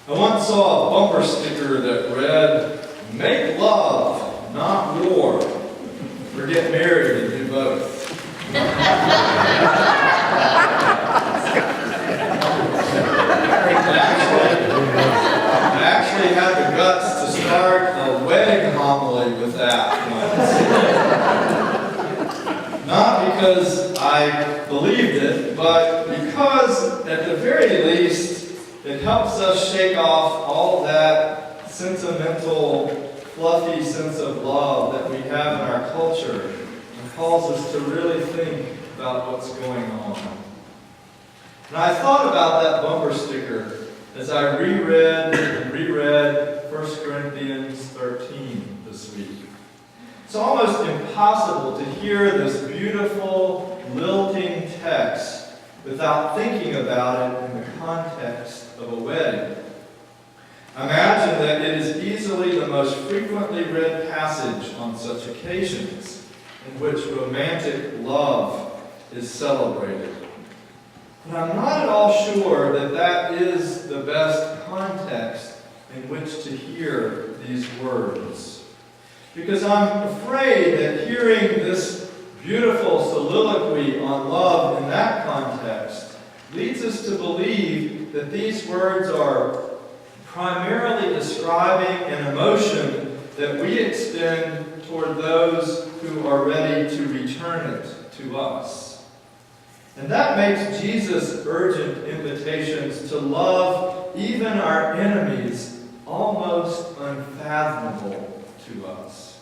I once saw a bumper sticker that read, "Make love, not war," or get married and do both. I actually had the guts to start a wedding homily with that once. Not because I believed it, but because at the very least, it helps us shake off all that sentimental, fluffy sense of love that we have in our culture and calls us to really think about what's going on. And I thought about that bumper sticker as I reread 1 Corinthians 13 this week. It's almost impossible to hear this beautiful, lilting text without thinking about it in the context of a wedding. Imagine that it is easily the most frequently read passage on such occasions in which romantic love is celebrated. But I'm not at all sure that that is the best context in which to hear these words. Because I'm afraid that hearing this beautiful soliloquy on love in that context leads us to believe that these words are primarily describing an emotion that we extend toward those who are ready to return it to us. And that makes Jesus' urgent invitations to love even our enemies almost unfathomable to us.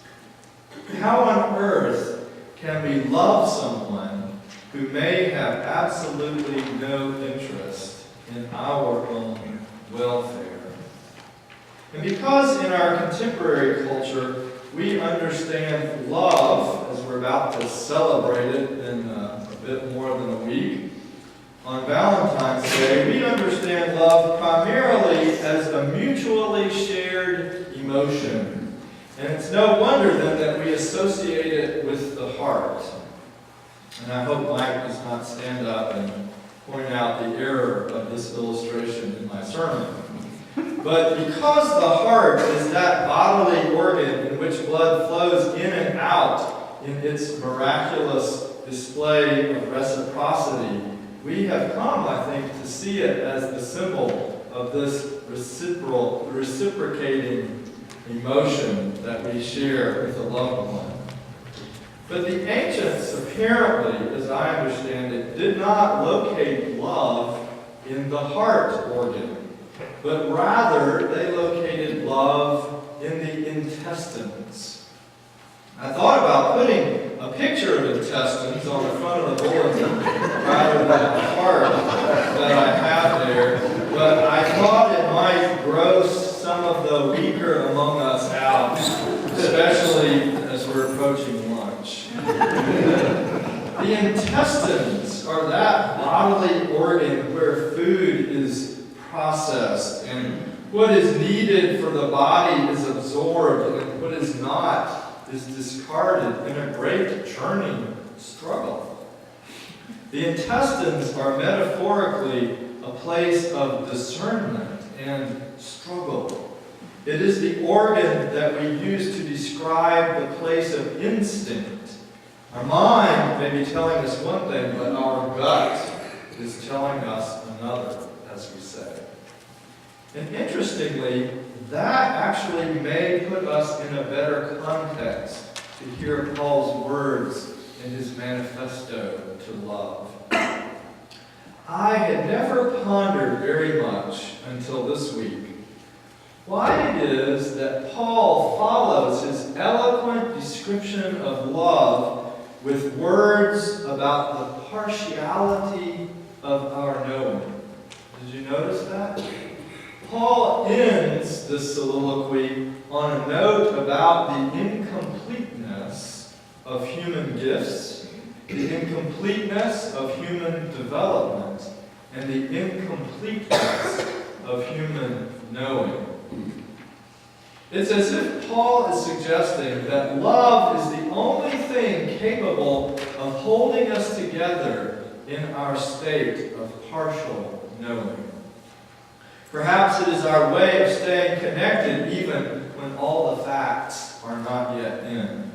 How on earth can we love someone who may have absolutely no interest in our own welfare? And because in our contemporary culture we understand love, as we're about to celebrate it in a bit more than a week, on Valentine's Day, we understand love primarily as a mutually shared emotion. And it's no wonder then that we associate it with the heart. And I hope Mike does not stand up and point out the error of this illustration in my sermon. But because the heart is that bodily organ in which blood flows in and out in its miraculous display of reciprocity, we have come, I think, to see it as the symbol of this reciprocating emotion that we share with a loved one. But the ancients, apparently, as I understand it, did not locate love in the heart organ, but rather they located love in the intestines. I thought about putting a picture of intestines on the front of the bulletin rather than the heart that I have there, but I thought it might gross some of the weaker among us out, especially as we're approaching lunch. The intestines are that bodily organ where food is processed and what is needed for the body is absorbed and what is not is discarded in a great churning struggle. The intestines are metaphorically a place of discernment and struggle. It is the organ that we use to describe the place of instinct. Our mind may be telling us one thing, but our gut is telling us another, as we say. And interestingly, that actually may put us in a better context to hear Paul's words in his manifesto to love. I had never pondered very much until this week why it is that Paul follows his eloquent description of love with words about the partiality of our knowing. Did you notice that? Paul ends this soliloquy on a note about the incompleteness of human gifts, the incompleteness of human development, and the incompleteness of human knowing. It's as if Paul is suggesting that love is the only thing capable of holding us together in our state of partial knowing. Perhaps it is our way of staying connected even when all the facts are not yet in.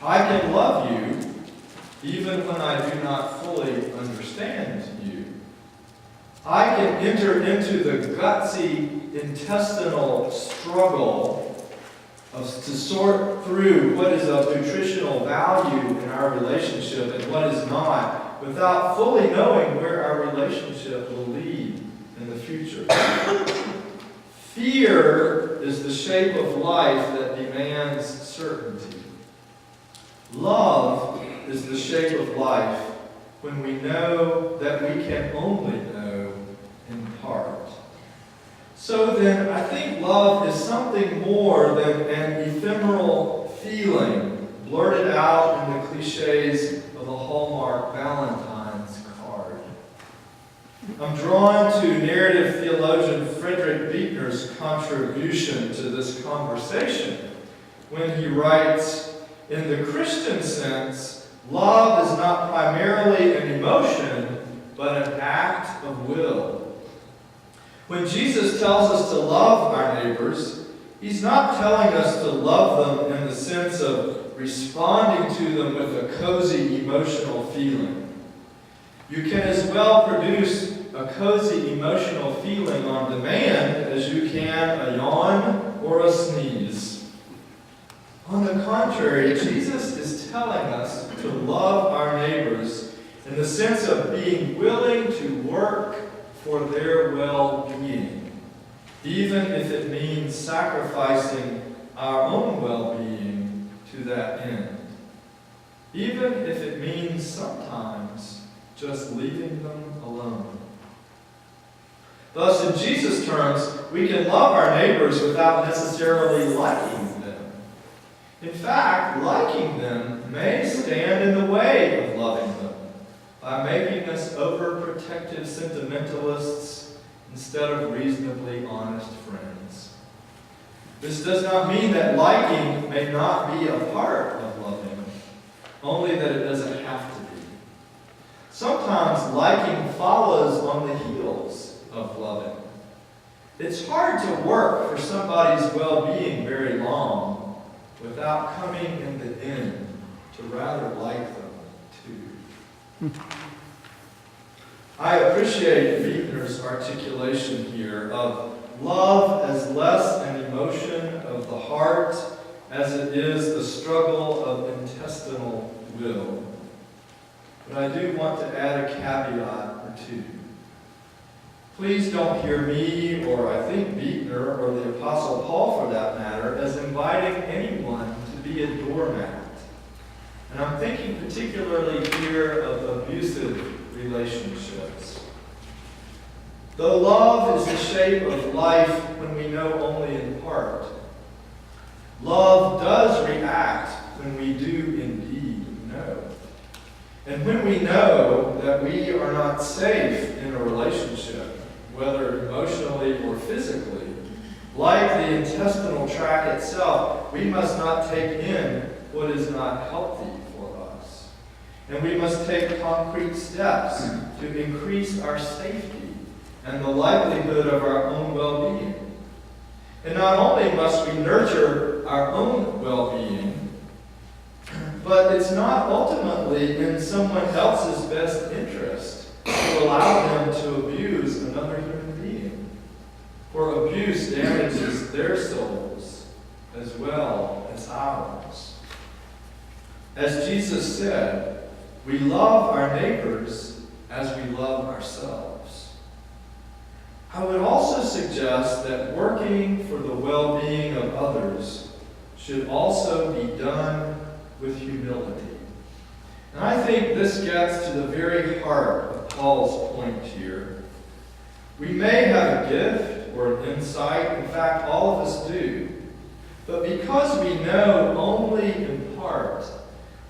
I can love you even when I do not fully understand you. I can enter into the gutsy intestinal struggle to sort through what is of nutritional value in our relationship and what is not, without fully knowing where our relationship will lead in the future. Fear is the shape of life that demands certainty. Love is the shape of life when we know that we can only know in part. So then, I think love is something more than an ephemeral feeling blurted out in the cliches of a Hallmark Valentine's card. I'm drawn to narrative theologian Frederick Buechner's contribution to this conversation when he writes, in the Christian sense, love is not primarily an emotion, but an act of will. When Jesus tells us to love our neighbors, he's not telling us to love them in the sense of responding to them with a cozy emotional feeling. You can as well produce a cozy emotional feeling on demand as you can a yawn or a sneeze. On the contrary, Jesus is telling us to love our neighbors in the sense of being willing to work for their well-being, even if it means sacrificing our own well-being to that end, even if it means sometimes just leaving them alone. Thus, in Jesus' terms, we can love our neighbors without necessarily liking them. In fact, liking them may stand in the way of loving them, by making us overprotective sentimentalists instead of reasonably honest friends. This does not mean that liking may not be a part of loving, only that it doesn't have to be. Sometimes liking follows on the heels of loving. It's hard to work for somebody's well-being very long without coming in the end to rather like them too. I appreciate Buechner's articulation here of love as less an emotion of the heart as it is the struggle of intestinal will. But I do want to add a caveat or two. Please don't hear me, or I think Buechner, or the Apostle Paul for that matter, as inviting anyone to be a doormat. And I'm thinking particularly here of abusive relationships. Though love is the shape of life when we know only in part, love does react when we do indeed know. And when we know that we are not safe in a relationship, whether emotionally or physically, like the intestinal tract itself, we must not take in what is not healthy for us. And we must take concrete steps to increase our safety and the likelihood of our own well-being. And not only must we nurture our own well-being, but it's not ultimately in someone else's best interest to allow them to abuse another human being. For abuse damages their souls as well as ours. As Jesus said, we love our neighbors as we love ourselves. I would also suggest that working for the well-being of others should also be done with humility. And I think this gets to the very heart of Paul's point here. We may have a gift or an insight, in fact, all of us do, but because we know only in part,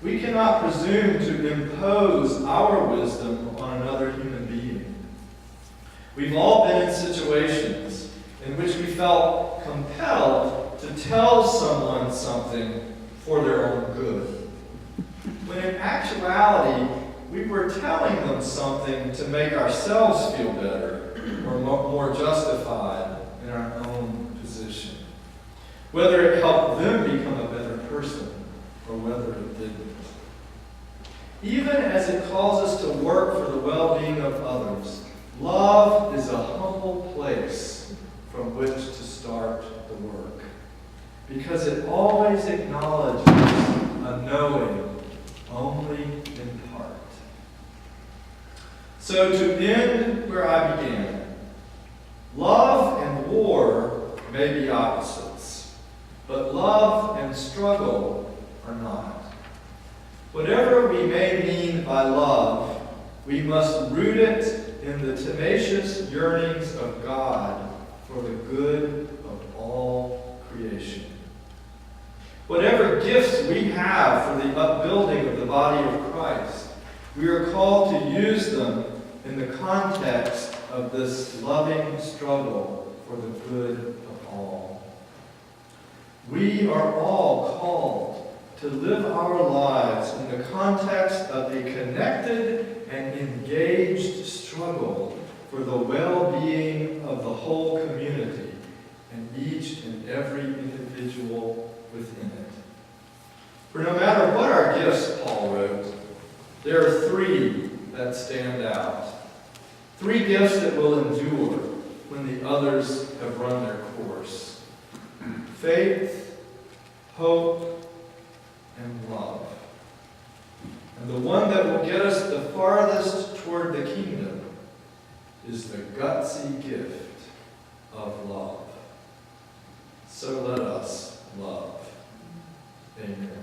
we cannot presume to impose our wisdom on another human being. We've all been in situations in which we felt compelled to tell someone something for their own good, when in actuality, we were telling them something to make ourselves feel better, or more justified in our own position. Whether it helped them become a better person or whether it didn't. Even as it calls us to work for the well-being of others, love is a humble place from which to start the work, because it always acknowledges a knowing only in part. So to end where I began, love and war may be opposites, but love and struggle are not. Whatever we may mean by love, we must root it in the tenacious yearnings of God for the good of all creation. Whatever gifts we have for the upbuilding of the body of Christ, we are called to use them in the context of this loving struggle for the good of all. We are all called to live our lives in the context of a connected and engaged struggle for the well-being of the whole community and each and every individual within it. For no matter what our gifts, Paul wrote, there are three that stand out. Three gifts that will endure when the others have run their course. Faith, hope, and love. And the one that will get us the farthest toward the kingdom is the gutsy gift of love. So let us love. Amen.